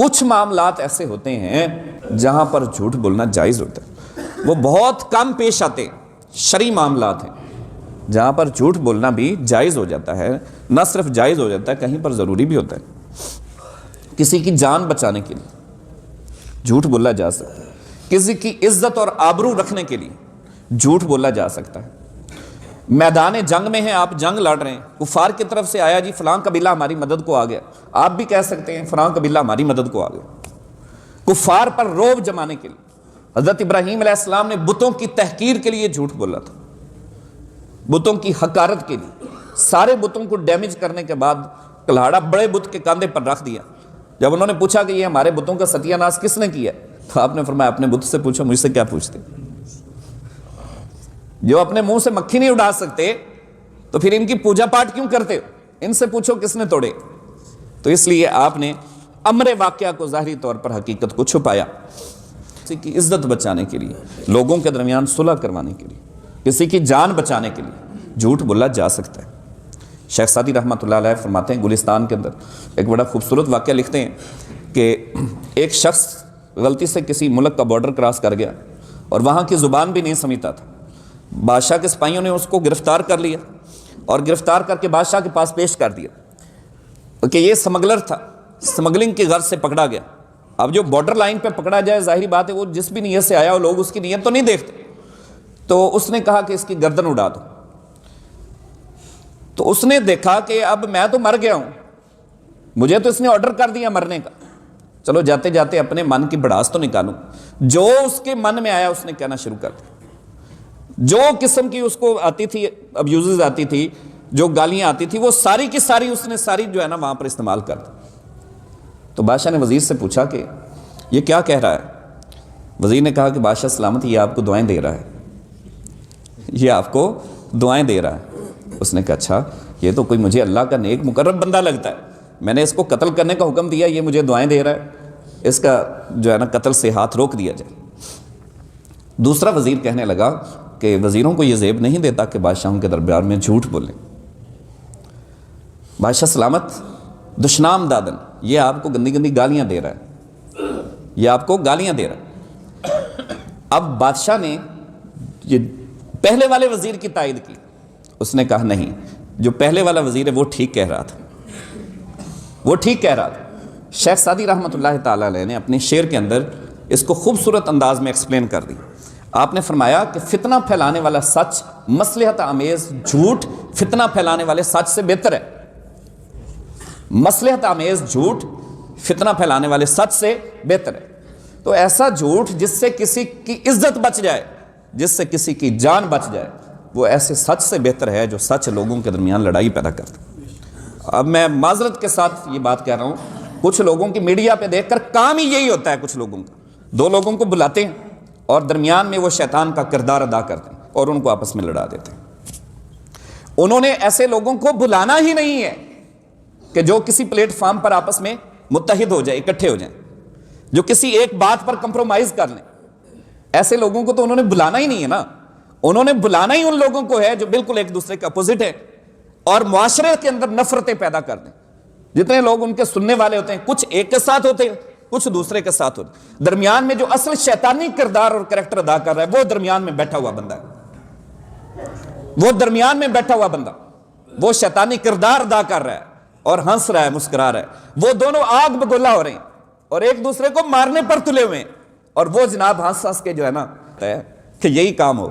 کچھ معاملات ایسے ہوتے ہیں جہاں پر جھوٹ بولنا جائز ہوتا ہے، وہ بہت کم پیش آتے ہیں، شرعی معاملات ہیں جہاں پر جھوٹ بولنا بھی جائز ہو جاتا ہے، نہ صرف جائز ہو جاتا ہے، کہیں پر ضروری بھی ہوتا ہے۔ کسی کی جان بچانے کے لیے جھوٹ بولا جا سکتا ہے، کسی کی عزت اور آبرو رکھنے کے لیے جھوٹ بولا جا سکتا ہے۔ میدان جنگ میں ہیں، آپ جنگ لڑ رہے ہیں، کفار کی طرف سے آیا جی فلاں قبیلہ ہماری مدد کو آ گیا، آپ بھی کہہ سکتے ہیں فلاں قبیلہ ہماری مدد کو آ گیا۔ کفار پر روب جمانے کے لیے حضرت ابراہیم علیہ السلام نے بتوں کی تحقیر کے لیے جھوٹ بولا تھا، بتوں کی حقارت کے لیے۔ سارے بتوں کو ڈیمیج کرنے کے بعد کلہاڑا بڑے بت کے کاندھے پر رکھ دیا۔ جب انہوں نے پوچھا کہ یہ ہمارے بتوں کا ستیہ ناش کس نے کیا، تو آپ نے فرمایا اپنے بت سے پوچھو، مجھ سے کیا پوچھتے؟ جو اپنے منہ سے مکھی نہیں اڑا سکتے تو پھر ان کی پوجا پاٹ کیوں کرتے ہو؟ ان سے پوچھو کس نے توڑے۔ تو اس لیے آپ نے امر واقعہ کو ظاہری طور پر حقیقت کو چھپایا، کسی کی عزت بچانے کے لیے، لوگوں کے درمیان صلح کروانے کے لیے، کسی کی جان بچانے کے لیے جھوٹ بولا جا سکتا ہے۔ شیخ سعدی رحمۃ اللہ علیہ فرماتے ہیں، گلستان کے اندر ایک بڑا خوبصورت واقعہ لکھتے ہیں کہ ایک شخص غلطی سے کسی ملک کا بارڈر کراس کر گیا اور وہاں کی زبان بھی نہیں سمجھتا تھا۔ بادشاہ کے سپاہیوں نے اس کو گرفتار کر لیا اور گرفتار کر کے بادشاہ کے پاس پیش کر دیا کہ یہ سمگلر تھا، سمگلنگ کی غرض سے پکڑا گیا۔ اب جو بارڈر لائن پہ پکڑا جائے، ظاہری بات ہے وہ جس بھی نیت سے آیا وہ لوگ اس کی نیت تو نہیں دیکھتے، تو اس نے کہا کہ اس کی گردن اڑا دو۔ تو اس نے دیکھا کہ اب میں تو مر گیا ہوں، مجھے تو اس نے آرڈر کر دیا مرنے کا، چلو جاتے جاتے اپنے من کی بڑاس تو نکالوں۔ جو اس کے من میں آیا اس نے کہنا شروع کر دیا، جو قسم کی اس کو آتی تھی، ابیوزز آتی تھی، جو گالیاں آتی تھی، وہ ساری کی ساری اس نے جو ہے نا وہاں پر استعمال کر دی۔ تو بادشاہ نے وزیر سے پوچھا کہ یہ کیا کہہ رہا ہے؟ وزیر نے کہا کہ بادشاہ سلامت، یہ آپ کو دعائیں دے رہا ہے، یہ آپ کو دعائیں دے رہا ہے۔ اس نے کہا اچھا، یہ تو کوئی مجھے اللہ کا نیک مقرب بندہ لگتا ہے، میں نے اس کو قتل کرنے کا حکم دیا، یہ مجھے دعائیں دے رہا ہے، اس کا جو ہے نا قتل سے ہاتھ روک دیا جائے۔ دوسرا وزیر کہنے لگا کہ وزیروں کو یہ زیب نہیں دیتا کہ بادشاہوں کے دربار میں جھوٹ بولیں۔ بادشاہ سلامت دشنام دادن، یہ آپ کو گندی گندی گالیاں دے رہا ہے، یہ آپ کو گالیاں دے رہا ہے۔ اب بادشاہ نے یہ پہلے والے وزیر کی تائید کی، اس نے کہا نہیں، جو پہلے والا وزیر ہے وہ ٹھیک کہہ رہا تھا، وہ ٹھیک کہہ رہا تھا۔ شیخ سعدی رحمۃ اللہ تعالیٰ علیہ نے اپنے شعر کے اندر اس کو خوبصورت انداز میں ایکسپلین کر دی۔ آپ نے فرمایا کہ فتنہ پھیلانے والا سچ مصلحت آمیز جھوٹ فتنہ پھیلانے والے سچ سے بہتر ہے۔ مصلحت آمیز جھوٹ فتنہ پھیلانے والے سچ سے بہتر ہے۔ تو ایسا جھوٹ جس سے کسی کی عزت بچ جائے، جس سے کسی کی جان بچ جائے، وہ ایسے سچ سے بہتر ہے جو سچ لوگوں کے درمیان لڑائی پیدا کرتا ہے۔ اب میں معذرت کے ساتھ یہ بات کہہ رہا ہوں، کچھ لوگوں کی میڈیا پہ دیکھ کر کام ہی یہی ہوتا ہے، کچھ لوگوں کا دو لوگوں کو بلاتے ہیں اور درمیان میں وہ شیطان کا کردار ادا کرتے ہیں اور ان کو آپس میں لڑا دیتے ہیں۔ انہوں نے ایسے لوگوں کو بلانا ہی نہیں ہے کہ جو کسی پلیٹ فارم پر آپس میں متحد ہو جائے، اکٹھے ہو جائیں، جو کسی ایک بات پر کمپرومائز کر لیں۔ ایسے لوگوں کو تو انہوں نے بلانا ہی نہیں ہے نا، انہوں نے بلانا ہی ان لوگوں کو ہے جو بالکل ایک دوسرے کے اپوزٹ ہے اور معاشرے کے اندر نفرتیں پیدا کر دیں۔ جتنے لوگ ان کے سننے والے ہوتے ہیں، کچھ ایک کے ساتھ ہوتے ہیں، کچھ دوسرے کے ساتھ ہوتے ہیں۔ درمیان میں جو اصل شیطانی کردار اور کریکٹر ادا کر رہا ہے وہ درمیان میں بیٹھا ہوا بندہ ہے، وہ درمیان میں بیٹھا ہوا بندہ وہ شیطانی کردار ادا کر رہا ہے اور ہنس رہا ہے، مسکرا رہا ہے۔ وہ دونوں آگ بگولا ہو رہے ہیں اور ایک دوسرے کو مارنے پر تلے ہوئے ہیں، اور وہ جناب ہنس ہنس کے جو ہے نا کہ یہی کام ہو۔